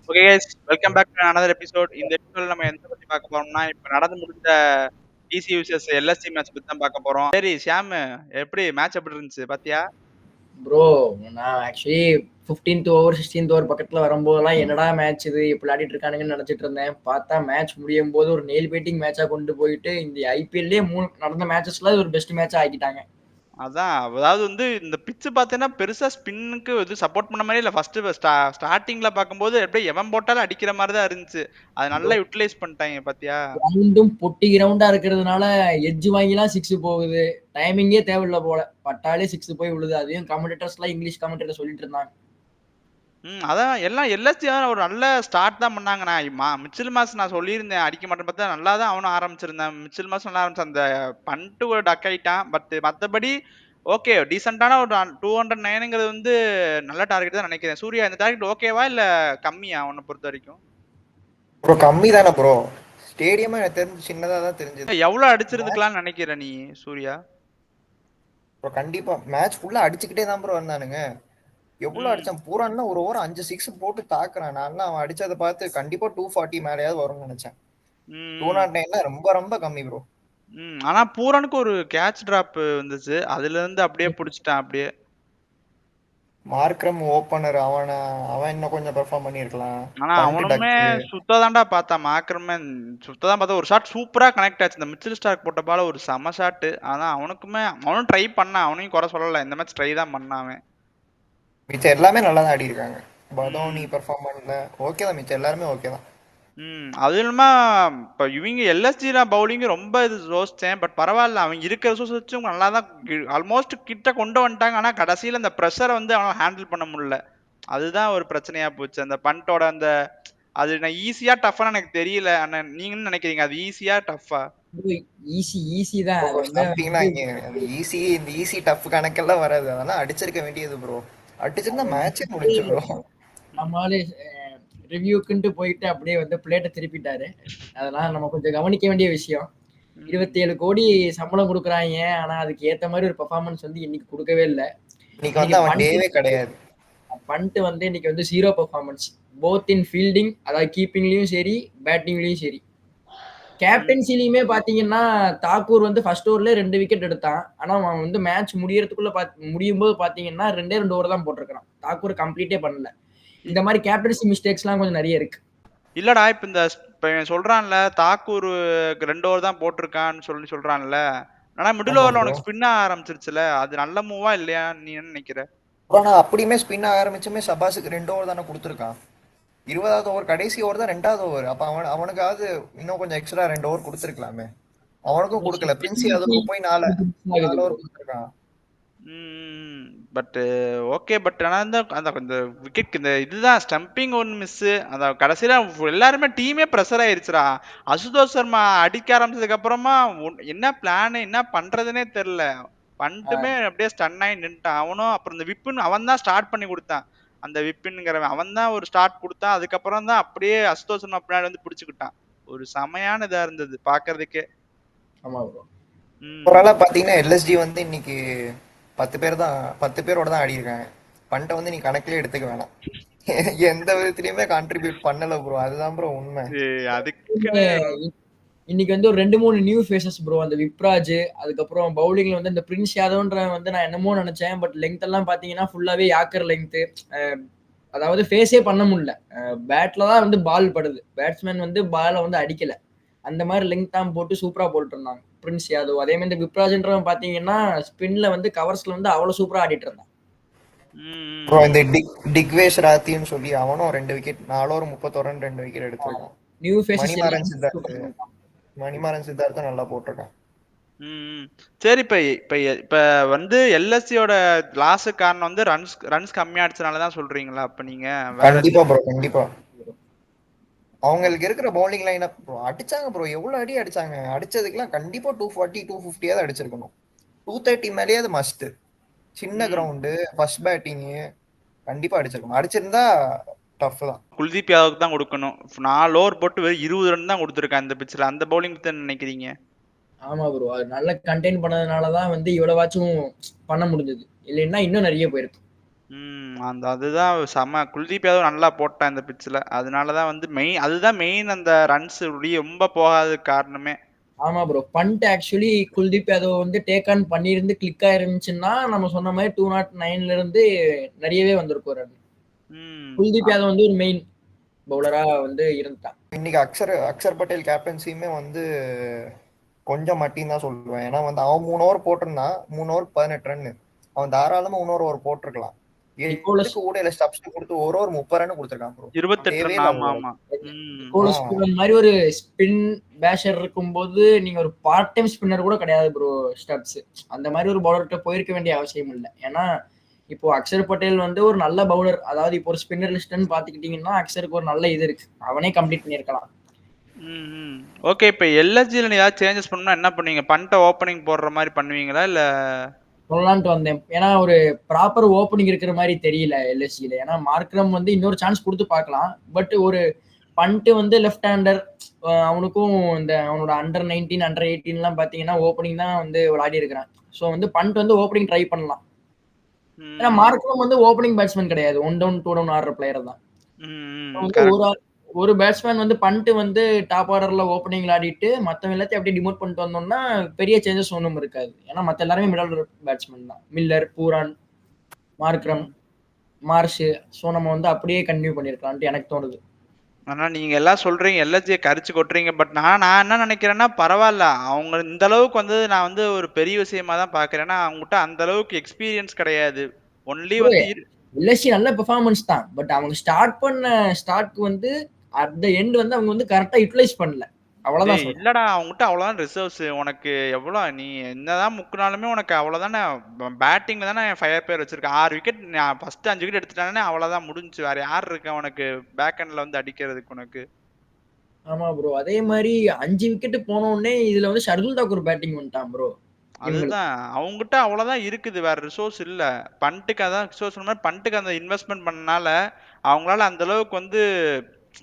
Okay guys, welcome back to another episode. இந்த எபிசோட்ல நம்ம எந்த பத்தி பார்க்க போறோம்னா, இப்ப நடந்து முடிஞ்ச டிசி விசஸ் எல்எஸ்சி மேட்ச் பத்தி தான் பார்க்க போறோம். சரி ஷியாம், மேட்ச் எப்படி இருந்துச்சு பாத்தியா? ப்ரோ, நான் actually 15th over 16th over பக்கத்துல வரும்போதெல்லாம் என்னடா மேட்ச் இது இப்படி விளையாடிட்டு இருக்கானுங்கன்னு நினைச்சிட்டு இருந்தேன். பார்த்தா மேட்ச் முடியும் போது ஒரு நெயில் பைட்டிங் மேட்சா கொண்டு போயிட்டு இந்த ஐபிஎல்லே 3 நடந்த மேட்சஸ்ல ஒரு பெஸ்ட் மேட்சா ஆக்கிட்டாங்க. அதான், அதாவது இந்த பிட்ச் பார்த்தீங்கன்னா பெருசா ஸ்பின்னுக்கு எதுவும் சப்போர்ட் பண்ண மாதிரி இல்ல. ஃபர்ஸ்ட் ஸ்டார்டிங்ல பார்க்கும்போது அப்படியே எவன் போட்டாலும் அடிக்கிற மாதிரி தான் இருந்துச்சு. அதை நல்லா யூட்டிலைஸ் பண்ணிட்டாங்க பாத்தியா? கிரவுண்டும் பொட்டி கிரவுண்டா இருக்கிறதுனால எட்ஜ் வாங்கிலாம் சிக்ஸ் போகுது. டைமிங்கே தேவையில்ல போல, பட்டாலே சிக்ஸ் போய் விழுது. அதையும் கமெண்டேட்டர்ஸ் எல்லாம் இங்கிலீஷ் கமெண்டேட்டர் சொல்லிட்டு இருந்தாங்க. அதான் எல்லாம் எல்எஸ்சி ஒரு நல்ல ஸ்டார்ட் தான் பண்ணாங்க. மிச்சில் மாஸ் நான் சொல்லியிருந்தேன் அடிக்க மாட்டேன், பார்த்தா நல்லா தான் அவனும் ஆரம்பிச்சிருந்தேன். மிச்சில் மாஸ் நல்லா ஆரம்பிச்சு அந்த பண்ட்டு ஒரு டக் ஆயிட்டான். பட் மற்றபடி ஓகே, டீசெண்டான ஒரு 209ங்கிறது நல்ல டார்கெட் தான் நினைக்கிறேன். சூர்யா, இந்த டார்கெட் ஓகேவா இல்ல கம்மியா உன்னை பொறுத்த வரைக்கும்? ப்ரோ கம்மி தானே ப்ரோ. ஸ்டேடியமே எனக்கு தெரிஞ்சு சின்னதா தான் தெரிஞ்சது. எவ்வளவு அடிச்சிருந்துக்கலாம்னு நினைக்கிற நீ சூர்யா? ப்ரோ கண்டிப்பா மேட்ச் ஃபுல்லா அடிச்சுக்கிட்டே தான் ப்ரோ வந்தானுங்க. எவ்வளவு அடிச்சான் பூரான்னா ஒரு ஓவர் 5 6 போட்டு தாக்குறான். நான் அவன் அடிச்சதை பார்த்து கண்டிப்பா 240 மேலேயாவது வரும்னு நினைச்சேன். 209 ரொம்ப ரொம்ப கம்மி ப்ரோ. ஆனா பூரனுக்கு ஒரு கேட்ச் டிராப் வந்துச்சு, அதுல இருந்து அப்படியே புடிச்சிட்டான். அப்படியே மார்க்ரம் ஓப்பனர் அவன் இன்னும் கொஞ்சம் பெர்ஃபார்ம் பண்ணிருக்கலாம். ஆனா அவனுமே சுத்ததான்டா பார்த்தான். மார்க்ரமேன் சுத்ததான் பார்த்தா ஒரு ஷாட் சூப்பரா கனெக்ட் ஆச்சு. இந்த மிச்சில் ஸ்டார்க் போட்ட பால ஒரு செம ஷாட். ஆனா அவனும் ட்ரை பண்ணான், அவனையும் குறை சொல்லல. இந்த மேட்ச் ட்ரை தான் பண்ணான் அவன். மிச்சம் எல்லாமே நல்லா தான் ஆடி இருக்காங்க. பதோனி பெர்ஃபார்ம் பண்ணல, ஓகே தான். மிச்சம் எல்லாருமே ஓகே தான். அது இல்லாம இப்ப இவங்க எல்எஸ்ஜி பவுலிங் ரொம்ப யோசிச்சேன். பட் பரவாயில்ல, அவங்க இருக்கிற ரிசோர்ஸ் வச்சும் நல்லா தான் ஆல்மோஸ்ட் கிட்ட கொண்டு வந்துட்டாங்க. ஆனா கடைசியில அந்த ப்ரெஷரை அவனால ஹேண்டில் பண்ண முடியல. அதுதான் ஒரு பிரச்சனையா போச்சு. அந்த பண்டோட அது நான் ஈஸியா டஃப்னு எனக்கு தெரியல. ஆனா நீங்க என்ன நினைக்கிறீங்க, அது ஈஸியா டஃப்பா? ஈஸி தான். ஈஸி இந்த ஈஸி டஃப் கணக்கெல்லாம் வராது. அதெல்லாம் அடிச்சிருக்க வேண்டியது ப்ரோ. அடிச்சிருந்தா மேட்சே முடிஞ்சு ப்ரோ. நம்மளால ரிவ்யூக்குன்ட்டு போயிட்டு அப்படியே பிளேட்டை திருப்பிட்டாரு. அதெல்லாம் நம்ம கொஞ்சம் கவனிக்க வேண்டிய விஷயம். 27 கோடி சம்பளம் கொடுக்குறாங்க, ஆனா அதுக்கு ஏத்த மாதிரி ஒரு பெர்ஃபார்மன்ஸ் இன்னைக்கு கொடுக்கவே இல்லை. பண்ட் இன்னைக்கு 0 பெர்ஃபார்மன்ஸ், போத் இன் ஃபீல்டிங், அதாவது கீப்பிங்லயும் சரி பேட்டிங்லயும் சரி. கேப்டன்சிலையுமே பாத்தீங்கன்னா தாக்கூர் ஃபர்ஸ்ட் ஓவர்ல 2 விக்கெட் எடுத்தான். ஆனா அவன் மேட்ச் முடியறதுக்குள்ள முடியும் போது பாத்தீங்கன்னா 2 ஓவர் தான் போட்டிருக்கான். தாக்கூர் கம்ப்ளீட்டே பண்ணல. இந்த மாதிரி கேப்டன்சி மிஸ்டேக்ஸ் எல்லாம் கொஞ்சம் நிறைய இருக்கு. இல்லடா, இப்ப சொல்றான்ல தாக்கூர் 2 ஓவர் தான் போட்டிருக்கான்னு சொல்றான்ல. ஆனா மிடில் ஓவர்ல உனக்கு ஸ்பின் ஆரம்பிச்சிருச்சுல, அது நல்ல மூவா இல்லையா நீ என்ன நினைக்கிற? அப்படியுமே ஸ்பின் ஆரம்பிச்சுமே சபாஸுக்கு 2 ஓவர் தானே கொடுத்துருக்கான். 20வது ஓவர் கடைசி ஓவர் தான் 2வது ஓவர். அப்ப அவனுக்காவது இன்னும் கொஞ்சம் எக்ஸ்ட்ரா 2 ஓவர் கொடுத்துருக்கலாமே. அவனுக்கும் கொடுக்கல. பிரின்சி அதுக்கு போய் 4 ஓவர் கொடுத்துருக்கான். But okay. பட் ஆனா அந்த விக்கெட் இதுதான் ஸ்டம்பிங் ஒன்னு மிஸ். அந்த கடைசியில எல்லாருமே டீமே ப்ரெஷர் ஆயிருச்சுடா. அசுதோஷ் சர்மா அடிக்க ஆரம்பிச்சதுக்கு அப்புறமா என்ன பிளான் என்ன பண்றதுன்னே தெரியல. பண்ணிட்டுமே அப்படியே ஸ்டன் ஆகி நின்ட்டான். அவனும் அப்புறம் இந்த விப்பின் அவன் தான் ஸ்டார்ட் பண்ணி கொடுத்தான். அந்த விப்பின்ங்கிறவன் அவன் தான் ஒரு ஸ்டார்ட் கொடுத்தான். அதுக்கப்புறம் தான் அப்படியே அசுதோஷ் சர்மா பின்னாடி பிடிச்சுக்கிட்டான். ஒரு செமையான இதா இருந்தது பாக்குறதுக்கே. பாத்தீங்கன்னா எல்எஸ்டி இன்னைக்கு 10 பேரோட தான் ஆடி இருக்காங்க. பண்ட நீ கணக்கிலே எடுத்துக்க வேணாம். எந்த விதத்திலயுமே கான்ட்ரிபியூட் பண்ணல ப்ரோ. அதுதான் ப்ரோ உண்மை. இன்னைக்கு ஒரு 2-3 நியூ ஃபேஸஸ் ப்ரோ. அந்த விப்ராஜ், அதுக்கப்புறம் பவுலிங்ல இந்த பிரின்ஸ் யாதவ்ன்ற நான் என்னமோ நினைச்சேன். பட் லெங்த் எல்லாம் பாத்தீங்கன்னா ஃபுல்லாவே யாக்கர் லெங்த். அதாவது ஃபேஸே பண்ண முடியல. பேட்ல தான் பால் படுது. பேட்ஸ்மேன் பால அடிக்கல. அந்த மாதிரி லெங்த் தான் போட்டு சூப்பரா போட்டு இருந்தாங்க பிரின்ஸ் யாதவ். அதே மாதிரி இந்த விப்ராஜ்ன்றவன் பாத்தீங்கன்னா ஸ்பின்ல கவர்ஸ்ல ஆவ்வளவு சூப்பரா ஆடிட்டு இருந்தான். இந்த டிக்வேஷ் ராத்தின்னு சொல்லி அவனும் 2 விக்கெட் 4 ஓவர் 31 ரன் 2 விக்கெட் எடுத்திருக்கான். நியூ ஃபேஸ் மணிமாறன் சித்தார்த்தம் நல்லா போட்டிருக்கான். சரி, இப்ப எல்எஸ்சியோட லாஸ் காரணம் ரன்ஸ் கம்மியாடுச்சனாலதான் சொல்றீங்களா? அப்ப நீங்க கண்டிப்பா ப்ரோ, கண்டிப்பா. அவங்களுக்கு இருக்கிற பவுலிங் லைன் அப் அடிச்சாங்க ப்ரோ. எவ்வளவு அடி அடிச்சாங்க. அடிச்சதுக்கெல்லாம் கண்டிப்பா 240 250 அடிச்சிருக்கணும். 230 மேலேயே அது மஸ்ட். சின்ன கிரவுண்டு, ஃபர்ஸ்ட் பேட்டிங், கண்டிப்பா அடிச்சிருக்கணும். அடிச்சிருந்தா டஃப் தான். குல்தீப் யாதவுக்கு தான் கொடுக்கணும். 4 ஓவர் போட்டு 20 ரன் தான் கொடுத்துருக்கான் இந்த பிச்சில். அந்த பவுலிங் பத்தி நினைக்கிறீங்க? ஆமா ப்ரோ, அது நல்லா கண்டெயின் பண்ணதுனாலதான் இவ்வளவாச்சும் பண்ண முடிஞ்சது. இல்லைன்னா இன்னும் நிறைய போயிருக்கு. அந்த அதுதான் செம. குல்தீப் யாதவ் நல்லா போட்டான் இந்த பிட்ச்ல. அதனாலதான் வந்து அதுதான் மெயின் அந்த ரன்ஸ் ரொம்ப போகாத காரணமே. ஆமா ப்ரோ. பண்ட் ஆக்சுவலி குல்தீப் யாதவ் வந்து டேக் ஆன் பண்ணியிருந்து கிளிக் ஆயிருந்துச்சுன்னா நம்ம சொன்ன மாதிரி 209ல இருந்து நிறையவே வந்திருக்கும் ரன். குல்தீப் யாதவ் வந்து ஒரு மெயின் பவுலரா வந்து இருந்தான். இன்னைக்கு அக்ஷர் பட்டேல் கேப்டன்சியுமே வந்து கொஞ்சம் மட்டின்னு தான் சொல்லுவேன். ஏன்னா வந்து அவன் 3 ஓவர் போட்டிருந்தான், 3 ஓவர் 18 ரன். அவன் தாராளமா இன்னொரு ஓவர் போட்டிருக்கலாம். எதுக்கு ஊடையில ஸ்டப்ஸ் கொடுத்து ஒரு ஓவர் 30 ரன் கொடுத்துருக்கான் ப்ரோ. 28 ரன். ஆமா ஆமா. நிக்கோலஸ் பூரன் மாதிரி ஒரு ஸ்பின் பேஷர் இருக்கும்போது நீங்க ஒரு பார்ட் டைம் ஸ்பின்னர் கூட கிடையாது ப்ரோ ஸ்டப்ஸ். அந்த மாதிரி ஒரு பவுலர்கிட்ட போயிருக்க வேண்டிய அவசியம் இல்லை. ஏன்னா இப்போ அக்ஷர் பட்டேல் வந்து ஒரு நல்ல பவுலர். அதாவது இப்போ ஒரு ஸ்பின்னர் லிஸ்ட்னு பாத்துக்கிட்டீங்கன்னா அக்ஷருக்கு ஒரு நல்ல இது இருக்கு, அவனே கம்ப்ளீட் பண்ணிருக்கலாம். ஓகே. இப்ப எல்எஸ்ஜில ஏதாவது சேஞ்சஸ் பண்ணா என்ன பண்ணுவீங்க? பண்ட ஓப்பனிங் போடுற மாதிரி பண்ணுவீங்களா இல்ல? சொல்லலான்ட்டு வந்தேன். ஏன்னா ஒரு ப்ராப்பர் ஓப்பனிங் இருக்கிற மாதிரி தெரியல எல்எஸ்சியில. ஏன்னா மார்க்ரம் வந்து இன்னொரு சான்ஸ் கொடுத்து பார்க்கலாம். பட் ஒரு பண்ட் வந்து லெஃப்ட் ஹேண்டர், அவனுக்கும் இந்த அவனோட அண்டர் 19 அண்டர் 18 எல்லாம் பாத்தீங்கன்னா ஓப்பனிங் தான் வந்து விளையாடி இருக்கிறான். ஸோ வந்து பண்ட் வந்து ஓப்பனிங் ட்ரை பண்ணலாம். ஏன்னா மார்க்ரம் வந்து ஓப்பனிங் பேட்ஸ்மேன் கிடையாது, 1 டவுன் 2 டவுன் ஆடுற பிளேயர் தான். ஒரு பேட்ஸ்மேன் வந்து பண்ட் வந்து டாப் ஆர்டர்ல ஓப்பனிங் விளையாடிட்டு மத்தவங்க எல்லாத்தையும் அப்படியே டிமோட் பண்ணிட்டு வந்தோம்னா பெரிய சேஞ்சஸ் ஒன்றும் இருக்காது. ஏன்னா மத்த எல்லாருமே மிடில் ஆர்டர் பேட்ஸ்மேன் தான். Miller, Pooran, Markram, Marsh. So நம்ம வந்து அப்படியே கண்டினியூ பண்ணிருக்கலாம்னு எனக்கு தோணுது. ஆனா நீங்க எல்லாம் சொல்றீங்க, எல்எஸ்ஜியை கரிச்சு கொட்டுறீங்க. பட் நான் என்ன நினைக்கிறேன்னா, பரவாயில்ல, அவங்க இந்த அளவுக்கு வந்து நான் வந்து ஒரு பெரிய விஷயமா தான் பாக்குறேன். ஏன்னா அவங்ககிட்ட அந்த அளவுக்கு எக்ஸ்பீரியன்ஸ் கிடையாது. ஒன்லி வந்து எல்எஸ்சி நல்ல பெர்ஃபார்மன்ஸ் தான். பட் அவங்க ஸ்டார்ட் பண்ண ஸ்டார்ட்க்கு வந்து அட் த எண்ட் வந்து அவங்க வந்து கரெக்டா யூட்டிலைஸ் பண்ணல. அவ்வளவுதான். இல்லடா, அவங்ககிட்ட அவ்வளவுதான் ரிசர்வ்ஸ். உனக்கு எவ்வளவு நீ என்னதான் முக்குனாலுமே உனக்கு அவ்வளவுதானே. பேட்டிங்ல தானே 5 பேர் வச்சிருக்க. 6 விக்கெட் ஃபர்ஸ்ட் 5 விக்கெட் எடுத்துட்டானே அவ்வளவுதான், முடிஞ்சு. வேற யார் இருக்கா உனக்கு பேக் ஹேண்ட்ல வந்து அடிக்கிறதுக்கு உனக்கு? ஆமா ப்ரோ. அதே மாதிரி 5 விக்கெட் போன உடனே இதுல வந்து ஷர்துல் தாக்கூர் பேட்டிங் வந்துட்டான் ப்ரோ. அதுதான் அவங்ககிட்ட அவ்வளவுதான் இருக்குது, வேற ரிசோர்ஸ் இல்ல. பண்ட்டுக்கு அதான் ரிசோர்ஸ் பண்ட்டுக்கு அந்த இன்வெஸ்ட்மெண்ட் பண்ணனால அவங்களால அந்த அளவுக்கு வந்து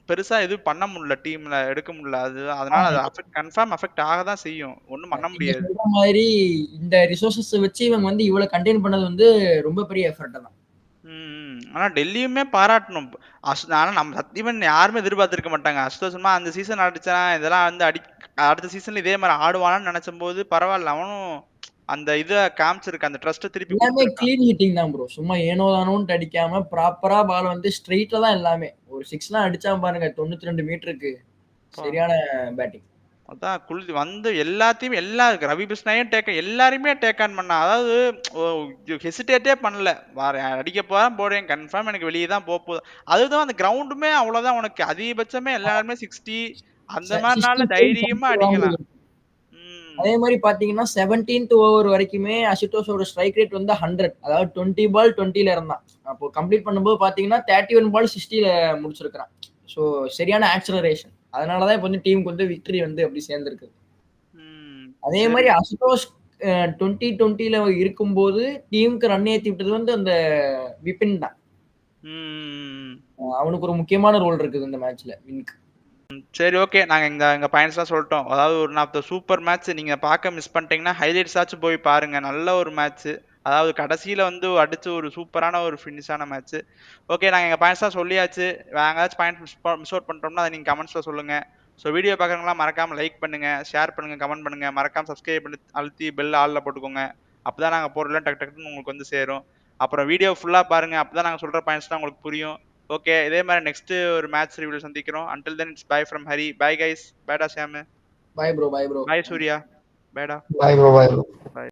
பெருசா எதுவும் பண்ண முடியல, டீம்ல எடுக்க முடியல. அதனால அது கன்ஃபார்ம் அஃபெக்ட் ஆக தான் செய்யும், ஒண்ணும் பண்ண முடியாது. சொல்ற மாதிரி இந்த ரிசோர்சஸ் வச்சு இவங்க வந்து இவ்வளவு கண்டெயின் பண்ணது வந்து ரொம்ப பெரிய எஃபர்ட் தான். ஆனா டெல்லியுமே பாராட்டணும். ஆனா நம்ம சத்தியமன் யாருமே எதிர்பார்த்திருக்க மாட்டாங்க. அசுதோஷமா அந்த சீசன் அடிச்சான், இதெல்லாம் வந்து அடுத்த சீசன்ல இதே மாதிரி ஆடுவானான்னு நினைச்சும் போது பரவாயில்ல, அவனும் அந்த இத காமிச்சிருக்கு, அந்த ட்ரஸ்ட் திருப்பி எல்லாமே க்ளீன் ஹிட்டிங் தான் ப்ரோ. சும்மா ஏனோ தானோன்னு அடிக்காம ப்ராப்பரா பால் வந்து ஸ்ட்ரெயிட்ல தான் எல்லாமே. ஒரு 6லாம் அடிச்சான் பாருங்க 92 மீட்டருக்கு. சரியான பேட்டிங். அதான் குல்தி வந்து எல்லாத்தையும் ரவி பிஸ்னாயும் எல்லாருமே டேக் ஆன் பண்ணா. அதாவது ஹெசிடேட்டே பண்ணல. அடிக்க போறேன் போறேன், கன்ஃபார்ம் எனக்கு வெளியே தான் போகுது. அதுதான் அந்த கிரவுண்டுமே அவ்வளவுதான். உனக்கு அதிகபட்சமே எல்லாருமே 60 அந்த மாதிரினால தைரியமா அடிக்கலாம். அதே மாதிரி பாத்தீங்கன்னா 17th ஓவர் வரைக்குமே அசுதோஷோட ஸ்ட்ரைக் ரேட் வந்து 100. அதாவது 20 பால் 20ல இருந்தான். அப்போ கம்ப்ளீட் பண்ணும்போது பாத்தீங்கன்னா 31 பால் 60ல முடிச்சிருக்கான். ஸோ சரியான ஆக்சலரேஷன். அதனாலதான் இப்போ வந்து டீமுக்கு வந்து விக்டரி வந்து அப்படி சேர்ந்திருக்கு. அதே மாதிரி அசுதோஷ் 2020ல இருக்கும்போது டீமுக்கு ரன் ஏத்தி விட்டது வந்து அந்த விபின் தான். அவனுக்கு ஒரு முக்கியமான ரோல் இருக்குது இந்த மேட்ச்ல வின்க்கு. சரி, ஓகே. நாங்க எங்க பாயிண்ட்ஸ் தான் சொல்லிட்டோம். அதாவது ஒரு one of the super match. நீங்க பார்க்க மிஸ் பண்ணிட்டீங்கன்னா ஹைலைட்ஸ் ஆச்சும் போய் பாருங்க. நல்ல ஒரு மேட்ச். அதாவது கடைசியில வந்து அடிச்ச ஒரு சூப்பரான ஒரு ஃபினிஷான மேட்ச். ஓகே, நாங்க எங்க பாயிண்ட்ஸ் தான் சொல்லியாச்சு. வேற ஏதாச்சும் பாயிண்ட் மிஸ் அவுட் பண்ணிட்டோம்னா அதை நீங்க கமெண்ட்ஸ்ல சொல்லுங்க. ஸோ வீடியோ பார்க்குறவங்களாம் மறக்காம லைக் பண்ணுங்க, ஷேர் பண்ணுங்க, கமெண்ட் பண்ணுங்க. மறக்காம சப்ஸ்கிரைப் பண்ணி அழுத்தி பெல் ஆல்ல போட்டுக்கோங்க. அப்பதான் நாங்க போடுறதுலாம் டக்கு டக்குன்னு உங்களுக்கு வந்து சேரும். அப்புறம் வீடியோ ஃபுல்லா பாருங்க, அப்பதான் நாங்க சொல்ற பாயிண்ட்ஸ் தான் உங்களுக்கு புரியும். ஓகே, இதே மாதிரி நெக்ஸ்ட் ஒரு மேட்ச் ரிவ்யூல சந்திக்கிறோம். until then it's bye from Hari. Bye guys. Bye da Sam. Bye bro. Bye Surya. Bye da. Bye bro.